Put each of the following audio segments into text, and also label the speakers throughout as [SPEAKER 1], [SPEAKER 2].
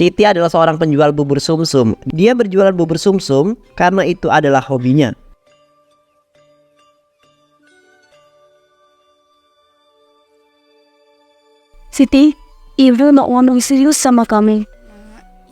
[SPEAKER 1] Siti adalah seorang penjual bubur sumsum. Dia berjualan bubur sumsum karena itu adalah hobinya.
[SPEAKER 2] Siti, Ibu mau ngomong serius sama kami.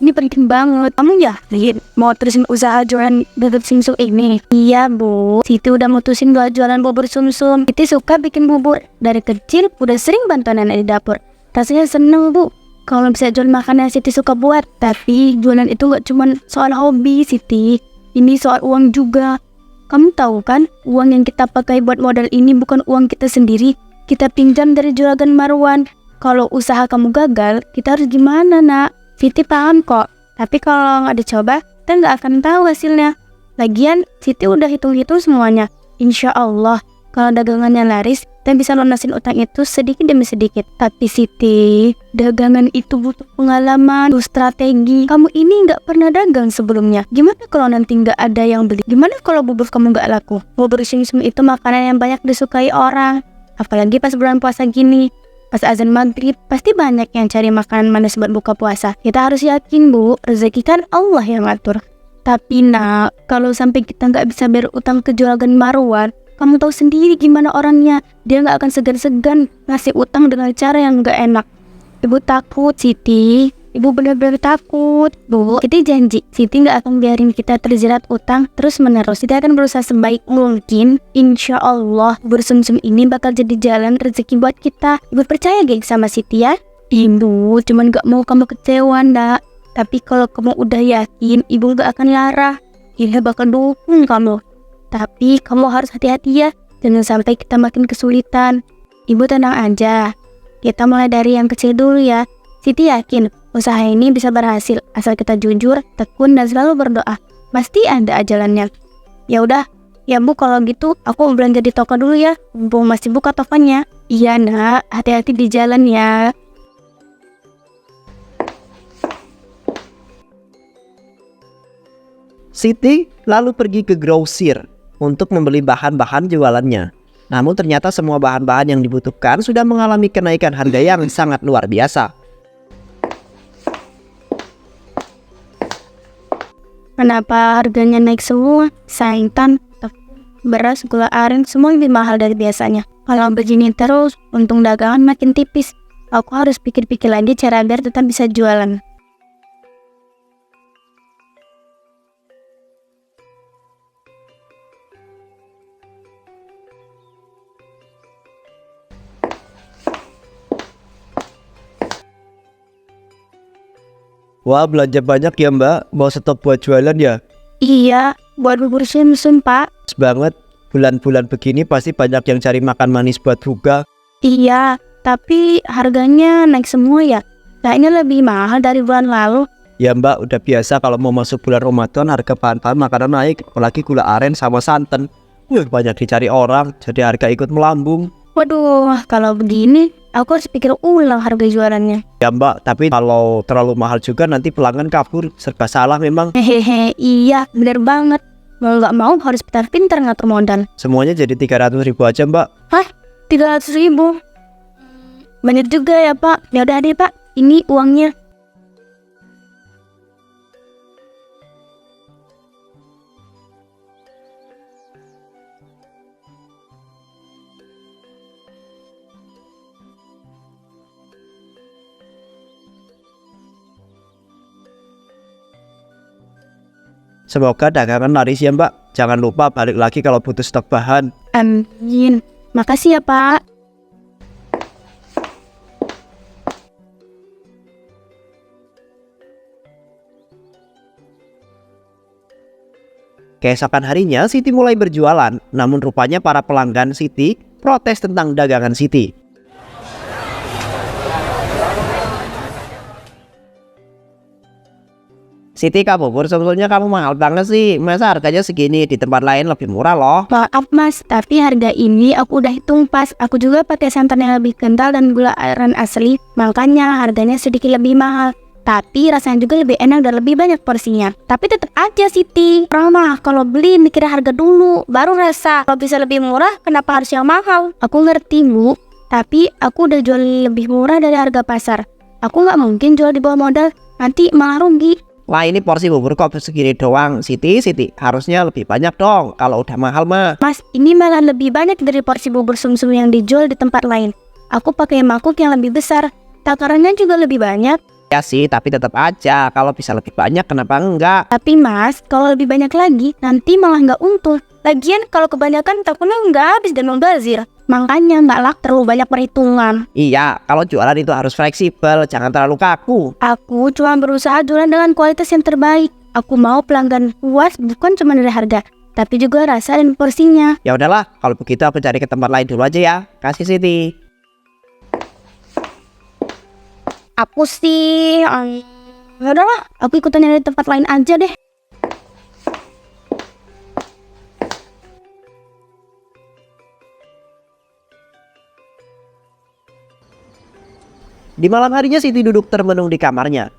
[SPEAKER 2] Ini penting banget. Kamu yakin mau terusin usaha jualan bubur sumsum ini? Iya, Bu. Siti udah mutusin buat jualan bubur sumsum. Siti suka bikin bubur. Dari kecil udah sering bantu nenek di dapur. Rasanya seneng, Bu, kalau bisa jual makanan Siti suka buat. Tapi jualan itu gak cuma soal hobi, Siti. Ini soal uang juga. Kamu tahu kan, uang yang kita pakai buat modal ini bukan uang kita sendiri. Kita pinjam dari juragan Marwan. Kalau usaha kamu gagal, kita harus gimana, Nak? Siti paham kok. Tapi kalau nggak dicoba, kita nggak akan tahu hasilnya. Lagian, Siti udah hitung-hitung semuanya. Insya Allah, kalau dagangannya laris, kita bisa lunasin utang itu sedikit demi sedikit. Tapi Siti, dagangan itu butuh pengalaman, butuh strategi. Kamu ini nggak pernah dagang sebelumnya. Gimana kalau nanti nggak ada yang beli? Gimana kalau bubur kamu nggak laku? Bubur sumsum itu makanan yang banyak disukai orang. Apalagi pas bulan puasa gini. Pas azan maghrib, pasti banyak yang cari makanan manis buat buka puasa. Kita harus yakin, Bu, rezeki kan Allah yang ngatur. Tapi Nak, kalau sampai kita nggak bisa bayar utang ke juragan Marwan, kamu tahu sendiri gimana orangnya. Dia nggak akan segan-segan ngasih utang dengan cara yang nggak enak. Ibu takut, Siti. Ibu benar-benar takut, Bu. Siti janji, Siti nggak akan biarin kita terjerat utang terus menerus. Siti akan berusaha sebaik mungkin. Insya Allah, bubur sumsum ini bakal jadi jalan rezeki buat kita. Ibu percaya geng sama Siti ya? Ibu cuman nggak mau kamu kecewa, Ndak. Tapi kalau kamu udah yakin, Ibu nggak akan larang. Dia bakal dukung kamu. Tapi kamu harus hati-hati ya. Jangan sampai kita makin kesulitan. Ibu tenang aja. Kita mulai dari yang kecil dulu ya. Siti yakin usaha ini bisa berhasil asal kita jujur, tekun, dan selalu berdoa. Pasti ada ajalannya. Ya udah, ya Bu, kalau gitu aku belanja di toko dulu ya. Bu masih buka tokonya. Iya Nak, hati-hati di jalan ya.
[SPEAKER 1] Siti lalu pergi ke grosir untuk membeli bahan-bahan jualannya. Namun ternyata semua bahan-bahan yang dibutuhkan sudah mengalami kenaikan harga yang sangat luar biasa.
[SPEAKER 2] Kenapa harganya naik semua? Santan, beras, gula aren, semua lebih mahal dari biasanya. Kalau begini terus, untung dagangan makin tipis. Aku harus pikir-pikir lagi cara biar tetap bisa jualan.
[SPEAKER 1] Wah, belanja banyak ya Mbak, mau stop buat jualan ya?
[SPEAKER 2] Iya, buat bubur sumsum Pak.
[SPEAKER 1] Pas banget, bulan-bulan begini pasti banyak yang cari makan manis buat buka.
[SPEAKER 2] Iya, tapi harganya naik semua ya. Kayaknya lebih mahal dari bulan lalu.
[SPEAKER 1] Ya Mbak, udah biasa kalau mau masuk bulan Ramadan harga bahan-bahan makanan naik, apalagi gula aren sama santan. Banyak dicari orang, jadi harga ikut melambung.
[SPEAKER 2] Waduh, kalau begini aku harus pikir ulang harga jualannya.
[SPEAKER 1] Ya Mbak, tapi kalau terlalu mahal juga nanti pelanggan kabur, serba salah memang.
[SPEAKER 2] Hehehe, iya bener banget. Mau nggak mau harus pintar-pintar ngatur modal.
[SPEAKER 1] Semuanya jadi 300.000 aja Mbak.
[SPEAKER 2] Hah? 300.000? Banyak juga ya Pak. Ya udah deh Pak, ini uangnya.
[SPEAKER 1] Semoga dagangan laris ya Mbak. Jangan lupa balik lagi kalau butuh stok bahan.
[SPEAKER 2] Amin. Makasih ya Pak.
[SPEAKER 1] Keesokan harinya Siti mulai berjualan. Namun rupanya para pelanggan Siti protes tentang dagangan Siti. Siti, kamu bubur sumsumnya kamu mahal banget sih. Masa harganya segini, di tempat lain lebih murah loh.
[SPEAKER 2] Maaf Mas, tapi harga ini aku udah hitung pas. Aku juga pakai santan yang lebih kental dan gula aren asli. Makanya harganya sedikit lebih mahal. Tapi rasanya juga lebih enak dan lebih banyak porsinya. Tapi tetap aja Siti, orang mah kalau beli mikir harga dulu, baru rasa. Kalau bisa lebih murah, kenapa harus yang mahal? Aku ngerti Bu, tapi aku udah jual lebih murah dari harga pasar. Aku nggak mungkin jual di bawah modal. nanti malah rugi.
[SPEAKER 1] Wah, ini porsi bubur kok segini doang. Siti, harusnya lebih banyak dong kalau udah mahal mah.
[SPEAKER 2] Mas, ini malah lebih banyak dari porsi bubur sumsum yang dijual di tempat lain. Aku pakai mangkuk yang lebih besar, takarannya juga lebih banyak.
[SPEAKER 1] Ya sih, tapi tetap aja kalau bisa lebih banyak kenapa enggak?
[SPEAKER 2] Tapi mas, kalau lebih banyak lagi, nanti malah nggak untung. Lagian kalau kebanyakan takutnya nggak habis dan membazir. Makanya nggak laku terlalu banyak perhitungan.
[SPEAKER 1] Iya, kalau jualan itu harus fleksibel, jangan terlalu kaku.
[SPEAKER 2] Aku cuma berusaha jualan dengan kualitas yang terbaik. Aku mau pelanggan puas bukan cuma dari harga, tapi juga rasa dan porsinya.
[SPEAKER 1] Ya udahlah, kalau begitu aku cari ke tempat lain dulu aja ya. Kasih Siti.
[SPEAKER 2] Aku sih, ya udahlah, aku ikutan dari tempat lain aja deh.
[SPEAKER 1] Di malam harinya Siti duduk termenung di kamarnya.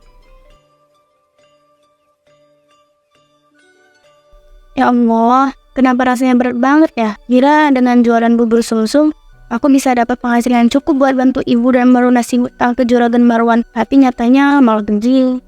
[SPEAKER 2] Ya Allah, kenapa rasanya berat banget ya? Kira dengan jualan bubur sumsum, aku bisa dapat penghasilan cukup buat bantu ibu dan melunasi hutang ke Juragan Marwan. Tapi nyatanya malah ganjil.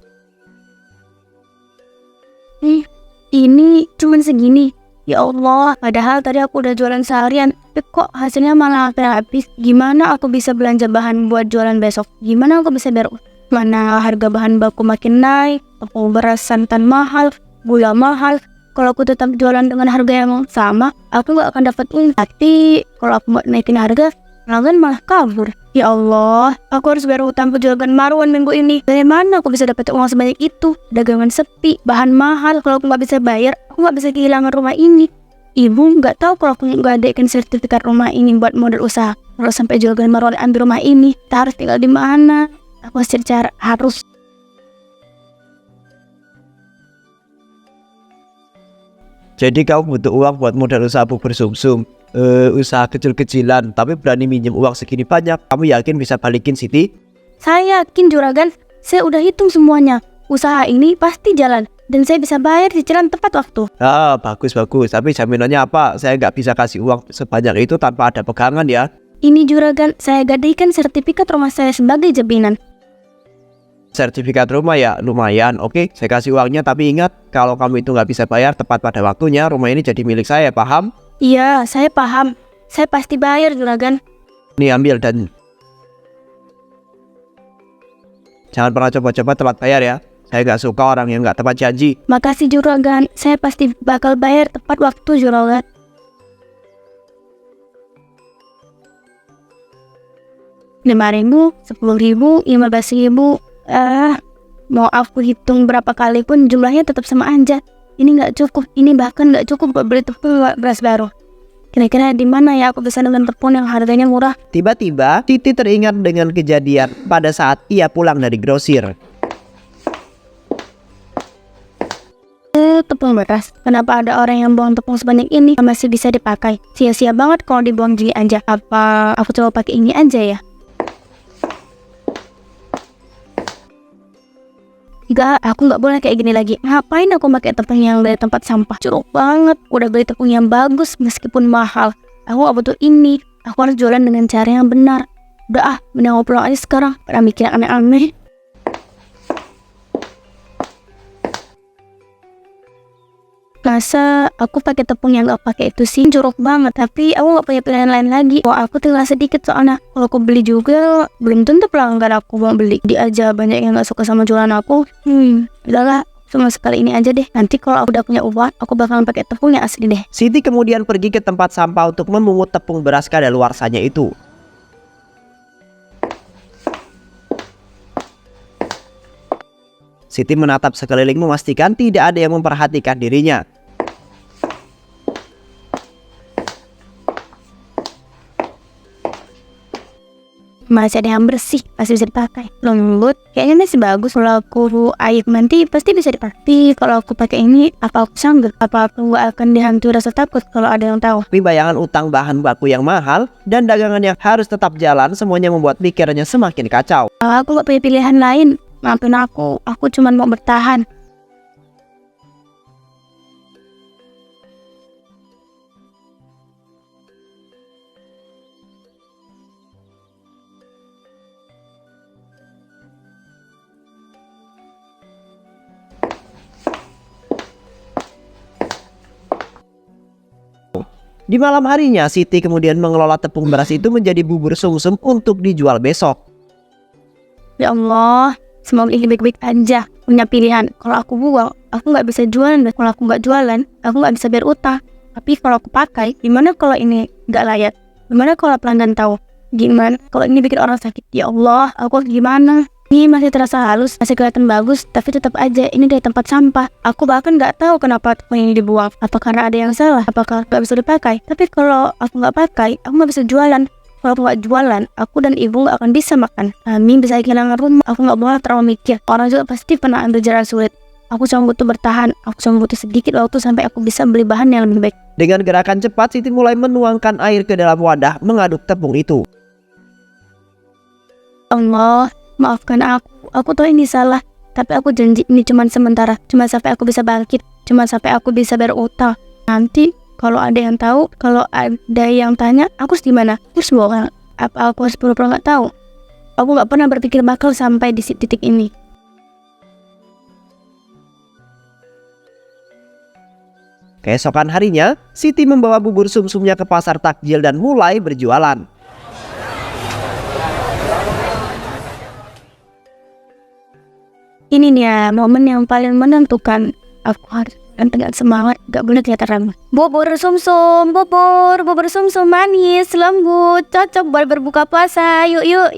[SPEAKER 2] Ini cuman segini. Ya Allah, padahal tadi aku udah jualan seharian, tapi kok hasilnya malah hampir habis. Gimana aku bisa belanja bahan buat jualan besok? Gimana aku bisa bayar? Mana harga bahan baku makin naik, tepung beras santan mahal, gula mahal. Kalau aku tetap jualan dengan harga yang sama, aku gak akan dapat untung. Tapi kalau aku mau naikin harga, pelanggan malah kabur. Ya Allah, aku harus bayar hutang ke Juragan Marwan minggu ini. Dari mana aku bisa dapat uang sebanyak itu? Dagangan sepi, bahan mahal. Kalau aku gak bisa bayar, aku gak bisa kehilangan rumah ini. Ibu gak tahu kalau aku gak adakan sertifikat rumah ini buat modal usaha. Kalau sampai Juragan Marwan ambil rumah ini, kita harus tinggal di mana? Aku harus.
[SPEAKER 1] Jadi kamu butuh uang buat modal usaha bubur sumsum. Usaha kecil-kecilan, tapi berani minjem uang segini banyak. Kamu yakin bisa balikin Siti?
[SPEAKER 2] Saya yakin Juragan, saya udah hitung semuanya. Usaha ini pasti jalan dan saya bisa bayar cicilan tepat waktu.
[SPEAKER 1] Ah, bagus. Tapi jaminannya apa? Saya nggak bisa kasih uang sebanyak itu tanpa ada pegangan ya.
[SPEAKER 2] Ini Juragan, saya gadaikan sertifikat rumah saya sebagai jaminan.
[SPEAKER 1] Sertifikat rumah ya lumayan. Oke, saya kasih uangnya, tapi ingat kalau kamu itu nggak bisa bayar tepat pada waktunya, rumah ini jadi milik saya, paham?
[SPEAKER 2] Iya, saya paham. Saya pasti bayar Juragan.
[SPEAKER 1] Nih ambil dan jangan pernah coba-coba telat bayar ya. Saya nggak suka orang yang nggak tepat janji.
[SPEAKER 2] Makasih Juragan, saya pasti bakal bayar tepat waktu Juragan. Rp5.000, Rp10.000, Rp15.000. Mau aku hitung berapa kali pun jumlahnya tetap sama aja. Ini nggak cukup, ini bahkan nggak cukup buat beli tepung beras baru. Kira-kira di mana ya aku bisa dengan tepung yang harganya murah?
[SPEAKER 1] Tiba-tiba Titi teringat dengan kejadian pada saat ia pulang dari grosir.
[SPEAKER 2] Tepung beras. Kenapa ada orang yang buang tepung sebanyak ini masih bisa dipakai? Sia-sia banget kalau dibuang gini aja. Apa aku coba pakai ini aja ya? Enggak, aku nggak boleh kayak gini lagi. Ngapain aku pakai tepung yang dari tempat sampah? Curug banget. Udah beli tepung yang bagus meskipun mahal. Aku nggak butuh ini. Aku harus jualan dengan cara yang benar. Udah mending aku pulang aja sekarang. Pada mikir aneh-aneh. Masa aku pakai tepung yang gak pakai itu sih jorok banget. Tapi aku gak punya pilihan lain lagi. Wah, aku tinggal sedikit soalnya. Kalau aku beli juga belum tentu pelanggan aku mau beli. Dia aja banyak yang gak suka sama jualan aku. Udahlah, cuma sekali ini aja deh. Nanti kalau aku udah punya uang, aku bakalan pakai tepung yang asli deh.
[SPEAKER 1] Siti kemudian pergi ke tempat sampah untuk memungut tepung beras kadaluarsanya itu. Siti menatap sekeliling memastikan tidak ada yang memperhatikan dirinya.
[SPEAKER 2] Masih ada yang bersih, pasti bisa dipakai. Lembut, kayaknya masih bagus. Kalau aku air nanti pasti bisa dipakai. Kalau aku pakai ini, apa aku sanggup? Apa aku gak akan dihantui rasa takut kalau ada yang tahu?
[SPEAKER 1] Tapi bayangan utang bahan baku yang mahal dan dagangan yang harus tetap jalan semuanya membuat pikirannya semakin kacau.
[SPEAKER 2] Aku gak punya pilihan lain. Maafin aku cuma mau bertahan.
[SPEAKER 1] Di malam harinya, Siti kemudian mengelola tepung beras itu menjadi bubur sumsum untuk dijual besok.
[SPEAKER 2] Ya Allah, semoga ini baik-baik aja. Punya pilihan, kalau aku buang, aku nggak bisa jualan. Kalau aku nggak jualan, aku nggak bisa bayar utang. Tapi kalau aku pakai, gimana kalau ini nggak layak? Gimana kalau pelanggan tahu? Gimana kalau ini bikin orang sakit? Ya Allah, aku harus gimana? Ini masih terasa halus, masih kelihatan bagus, tapi tetap aja ini dari tempat sampah. Aku bahkan nggak tahu kenapa tepung ini dibuang. Apa karena ada yang salah? Apakah nggak bisa dipakai? Tapi kalau aku nggak pakai, aku nggak bisa jualan. Kalau aku nggak jualan, aku dan ibu nggak akan bisa makan. Kami bisa kehilangan rumah. Aku nggak boleh terlalu mikir. Orang juga pasti pernah ambil jalan sulit. Aku cuma butuh bertahan. Aku cuma butuh sedikit waktu sampai aku bisa beli bahan yang lebih baik.
[SPEAKER 1] Dengan gerakan cepat, Siti mulai menuangkan air ke dalam wadah mengaduk tepung itu.
[SPEAKER 2] Allah, maafkan aku. Aku tahu ini salah. Tapi aku janji ini cuma sementara. Cuma sampai aku bisa bangkit. Cuma sampai aku bisa bayar utang. Nanti kalau ada yang tahu, kalau ada yang tanya, aku harus gimana? Terus bohong. Apa aku harus pura-pura nggak tahu? Aku nggak pernah berpikir bakal sampai di titik ini.
[SPEAKER 1] Keesokan harinya, Siti membawa bubur sumsumnya ke pasar takjil dan mulai berjualan.
[SPEAKER 2] Ini nih ya, momen yang paling menentukan. Aku harus dengan semangat, gak boleh kelihatan ramah. Bubur sumsum manis, lembut, cocok buat berbuka puasa. Yuk.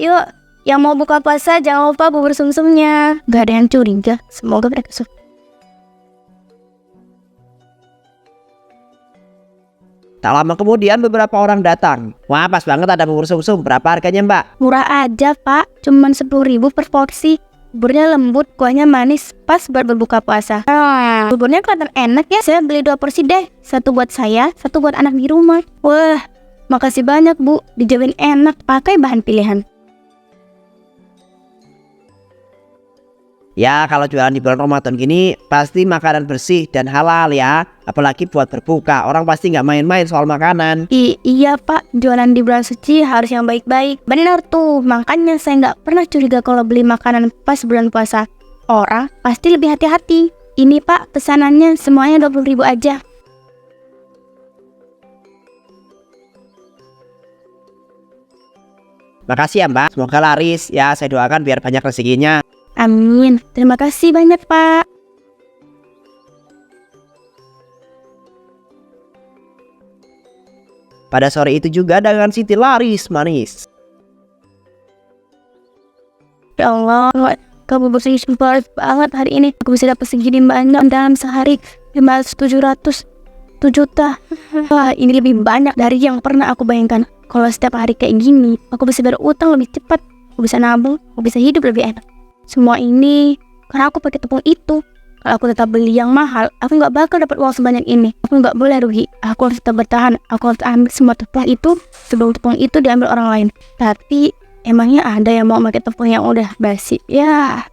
[SPEAKER 2] Yang mau buka puasa jangan lupa bubur sumsumnya. Gak ada yang curiga, semoga mereka suka.
[SPEAKER 1] Tak lama kemudian beberapa orang datang. Wah, pas banget ada bubur sumsum. Berapa harganya, Mbak?
[SPEAKER 2] Murah aja pak, cuman 10.000 per porsi. Buburnya lembut, kuahnya manis, pas buat berbuka puasa. Buburnya kelihatan enak ya. Saya beli 2 porsi deh, satu buat saya, satu buat anak di rumah. Wah, makasih banyak bu, dijamin enak, pakai bahan pilihan.
[SPEAKER 1] Ya, kalau jualan di bulan Ramadan gini pasti makanan bersih dan halal ya. Apalagi buat berbuka, orang pasti nggak main-main soal makanan.
[SPEAKER 2] Iya pak, jualan di bulan suci harus yang baik-baik. Benar tuh, makanya saya nggak pernah curiga kalau beli makanan pas bulan puasa. Orang pasti lebih hati-hati. Ini pak, pesanannya semuanya 20.000 aja.
[SPEAKER 1] Makasih ya Mbak, semoga laris ya. Saya doakan biar banyak rezekinya.
[SPEAKER 2] Amin, terima kasih banyak pak.
[SPEAKER 1] Pada sore itu juga dagangan Siti laris manis.
[SPEAKER 2] Ya Allah, kamu bersih banget hari ini. Aku bisa dapat segini banyak dalam sehari. 500, 700, 1 juta. Wah, ini lebih banyak dari yang pernah aku bayangkan. Kalau setiap hari kayak gini, aku bisa bayar utang lebih cepat. Aku bisa nabung, aku bisa hidup lebih enak. Semua ini karena aku pakai tepung itu. Kalau aku tetap beli yang mahal, aku nggak bakal dapat uang sebanyak ini. Aku nggak boleh rugi. Aku harus tetap bertahan. Aku harus ambil semua tepung itu sebelum tepung itu diambil orang lain. Tapi emangnya ada yang mau pakai tepung yang udah basi? Ya.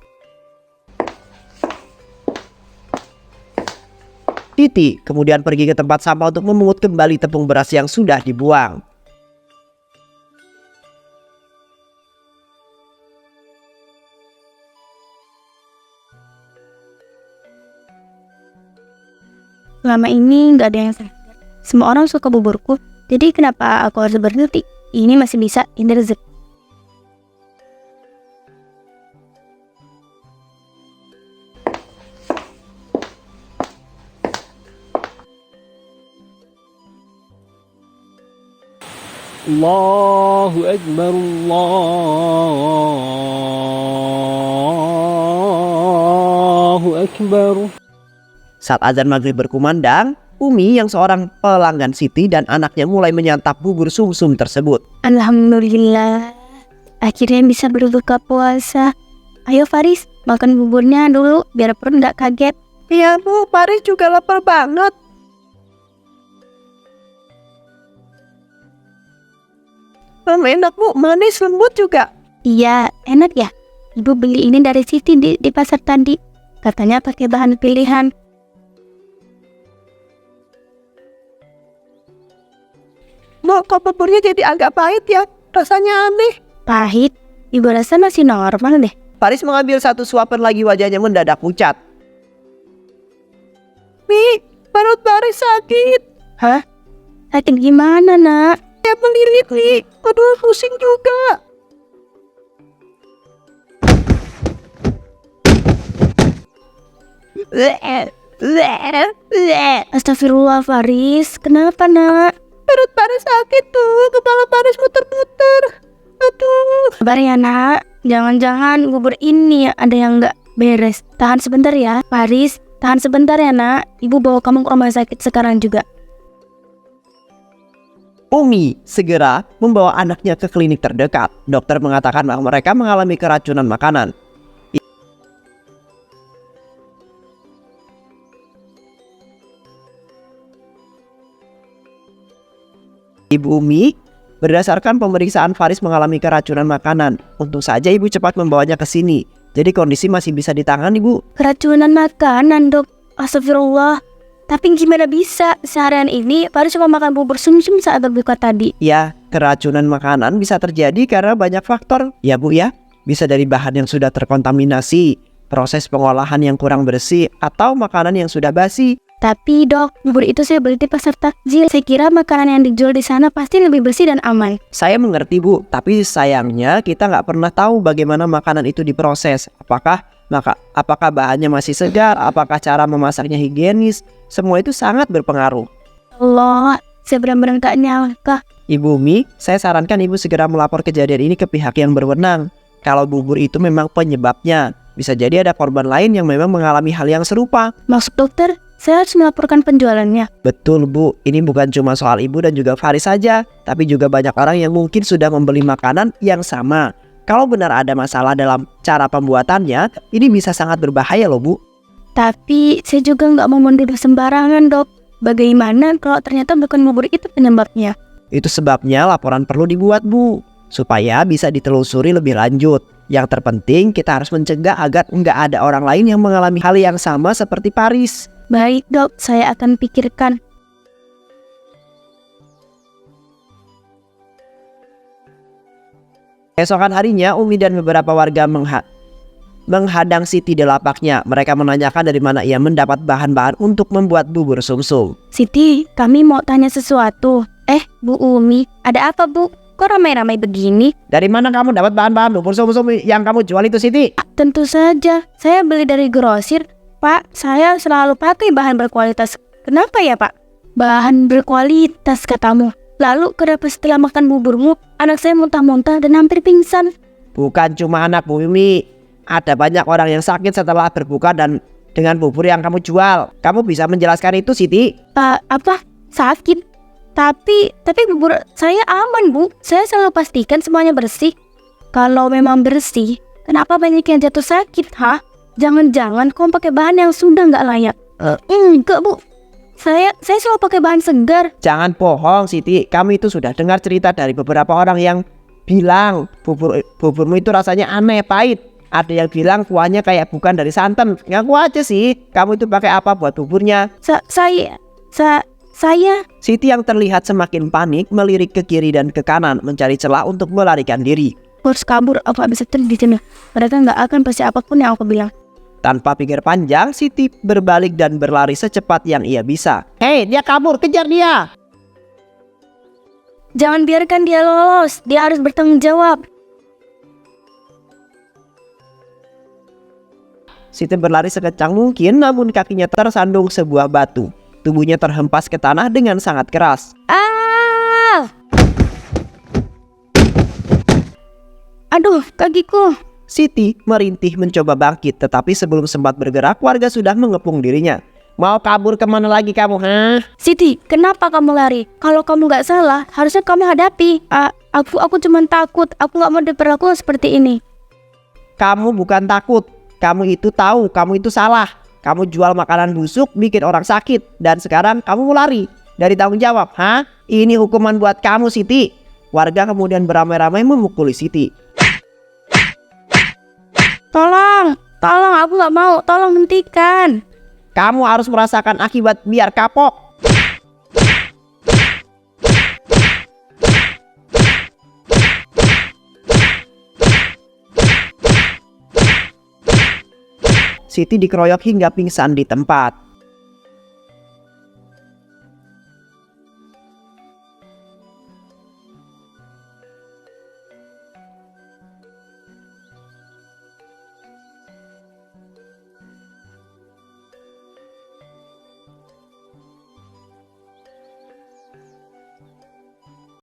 [SPEAKER 1] Siti kemudian pergi ke tempat sampah untuk memungut kembali tepung beras yang sudah dibuang.
[SPEAKER 2] Selama ini nggak ada yang sadar. Semua orang suka buburku. Jadi kenapa aku harus berhenti? Ini masih bisa, ini rezeki.
[SPEAKER 3] Allahu Akbar, Allahu Akbar.
[SPEAKER 1] Saat azan maghrib berkumandang, Umi yang seorang pelanggan Siti dan anaknya mulai menyantap bubur sumsum tersebut.
[SPEAKER 2] Alhamdulillah, akhirnya bisa berbuka puasa. Ayo Faris, makan buburnya dulu biar perut nggak kaget.
[SPEAKER 1] Iya Bu, Faris juga lapar banget. Enak Bu, manis lembut juga.
[SPEAKER 2] Iya, enak ya. Ibu beli ini dari Siti di pasar tadi. Katanya pakai bahan pilihan.
[SPEAKER 1] Bu, kok buburnya jadi agak pahit ya? Rasanya aneh.
[SPEAKER 2] Pahit? Ibu rasa masih normal deh.
[SPEAKER 1] Faris mengambil satu suapan lagi, wajahnya mendadak pucat. Mi, perut Faris sakit.
[SPEAKER 2] Hah? Sakit gimana, nak? Ya melilit, Li. Aduh, pusing juga. Astagfirullah, Faris. Kenapa, nak? Perut Faris sakit tuh. Kepala Faris muter-muter. Aduh. Sabar ya, nak. Jangan-jangan bubur ini ada yang nggak beres. Tahan sebentar ya, Faris. Tahan sebentar ya, nak. Ibu bawa kamu ke rumah sakit sekarang juga.
[SPEAKER 1] Umi segera membawa anaknya ke klinik terdekat. Dokter mengatakan bahwa mereka mengalami keracunan makanan. Ibu Umi, berdasarkan pemeriksaan Faris mengalami keracunan makanan. Untung saja ibu cepat membawanya ke sini. Jadi kondisi masih bisa ditangani, Bu.
[SPEAKER 2] Keracunan makanan, dok. Astagfirullah. Tapi gimana bisa? Seharian ini Faris cuma makan bubur sumsum saat berbuka tadi.
[SPEAKER 1] Ya, keracunan makanan bisa terjadi karena banyak faktor. Ya, Bu ya. Bisa dari bahan yang sudah terkontaminasi, proses pengolahan yang kurang bersih, atau makanan yang sudah basi.
[SPEAKER 2] Tapi dok, bubur itu saya beli di pasar takjil. Saya kira makanan yang dijual di sana pasti lebih bersih dan aman.
[SPEAKER 1] Saya mengerti, Bu, tapi sayangnya kita nggak pernah tahu bagaimana makanan itu diproses. Apakah bahannya masih segar, apakah cara memasaknya higienis. Semua itu sangat berpengaruh.
[SPEAKER 2] Allah, saya benar-benar gak nyangka.
[SPEAKER 1] Ibu Umi, saya sarankan ibu segera melapor kejadian ini ke pihak yang berwenang. Kalau bubur itu memang penyebabnya, bisa jadi ada korban lain yang memang mengalami hal yang serupa.
[SPEAKER 2] Maksud dokter, saya harus melaporkan penjualannya.
[SPEAKER 1] Betul, Bu, ini bukan cuma soal ibu dan juga Faris saja, tapi juga banyak orang yang mungkin sudah membeli makanan yang sama. Kalau benar ada masalah dalam cara pembuatannya, ini bisa sangat berbahaya loh, Bu.
[SPEAKER 2] Tapi saya juga nggak mau menuduh sembarangan, dok. Bagaimana kalau ternyata bukan bubur itu penyebabnya?
[SPEAKER 1] Itu sebabnya laporan perlu dibuat, Bu, supaya bisa ditelusuri lebih lanjut. Yang terpenting kita harus mencegah agar nggak ada orang lain yang mengalami hal yang sama seperti Faris.
[SPEAKER 2] Baik, dok, saya akan pikirkan.
[SPEAKER 1] Esokan harinya, Umi dan beberapa warga menghadang Siti di lapaknya. Mereka menanyakan dari mana ia mendapat bahan-bahan untuk membuat bubur sumsum.
[SPEAKER 2] Siti, kami mau tanya sesuatu. Bu Umi, ada apa, Bu? Kok ramai-ramai begini?
[SPEAKER 1] Dari mana kamu dapat bahan-bahan bubur sumsum yang kamu jual itu, Siti?
[SPEAKER 2] Tentu saja, saya beli dari grosir. Pak, saya selalu pakai bahan berkualitas. Kenapa ya, Pak? Bahan berkualitas katamu. Lalu kenapa setelah makan buburmu, anak saya muntah-muntah dan hampir pingsan?
[SPEAKER 1] Bukan cuma anak, Bu Umi. Ada banyak orang yang sakit setelah berbuka dan dengan bubur yang kamu jual. Kamu bisa menjelaskan itu, Siti?
[SPEAKER 2] Apa? Sakit? Tapi bubur saya aman, Bu. Saya selalu pastikan semuanya bersih. Kalau memang bersih, kenapa banyak yang jatuh sakit, ha? Jangan-jangan kamu pakai bahan yang sudah nggak layak. Enggak, Bu. Saya selalu pakai bahan segar.
[SPEAKER 1] Jangan bohong, Siti. Kamu itu sudah dengar cerita dari beberapa orang yang bilang buburmu itu rasanya aneh, pahit. Ada yang bilang kuahnya kayak bukan dari santan. Ngaku aja sih, kamu itu pakai apa buat buburnya?
[SPEAKER 2] Saya
[SPEAKER 1] Siti yang terlihat semakin panik melirik ke kiri dan ke kanan mencari celah untuk melarikan diri.
[SPEAKER 2] harus kabur. Aku gak bisa terus di sini. Mereka nggak akan pasti apapun yang aku bilang.
[SPEAKER 1] Tanpa pikir panjang, Siti berbalik dan berlari secepat yang ia bisa. Hei, dia kabur, kejar dia!
[SPEAKER 2] Jangan biarkan dia lolos. Dia harus bertanggung jawab.
[SPEAKER 1] Siti berlari sekencang mungkin, namun kakinya tersandung sebuah batu. Tubuhnya terhempas ke tanah dengan sangat keras.
[SPEAKER 2] Aduh, kakiku.
[SPEAKER 1] Siti merintih mencoba bangkit, tetapi sebelum sempat bergerak, warga sudah mengepung dirinya. Mau kabur kemana lagi kamu, hah?
[SPEAKER 2] Siti, kenapa kamu lari? Kalau kamu nggak salah, harusnya kamu hadapi. Aku cuma takut. Aku nggak mau diperlakukan seperti ini.
[SPEAKER 1] Kamu bukan takut. Kamu itu tahu, kamu itu salah. Kamu jual makanan busuk, bikin orang sakit. Dan sekarang kamu mau lari dari tanggung jawab, hah? Ini hukuman buat kamu, Siti. Warga kemudian beramai-ramai memukuli Siti.
[SPEAKER 2] Tolong, aku nggak mau. Tolong hentikan.
[SPEAKER 1] Kamu harus merasakan akibat biar kapok. Siti dikeroyok hingga pingsan di tempat.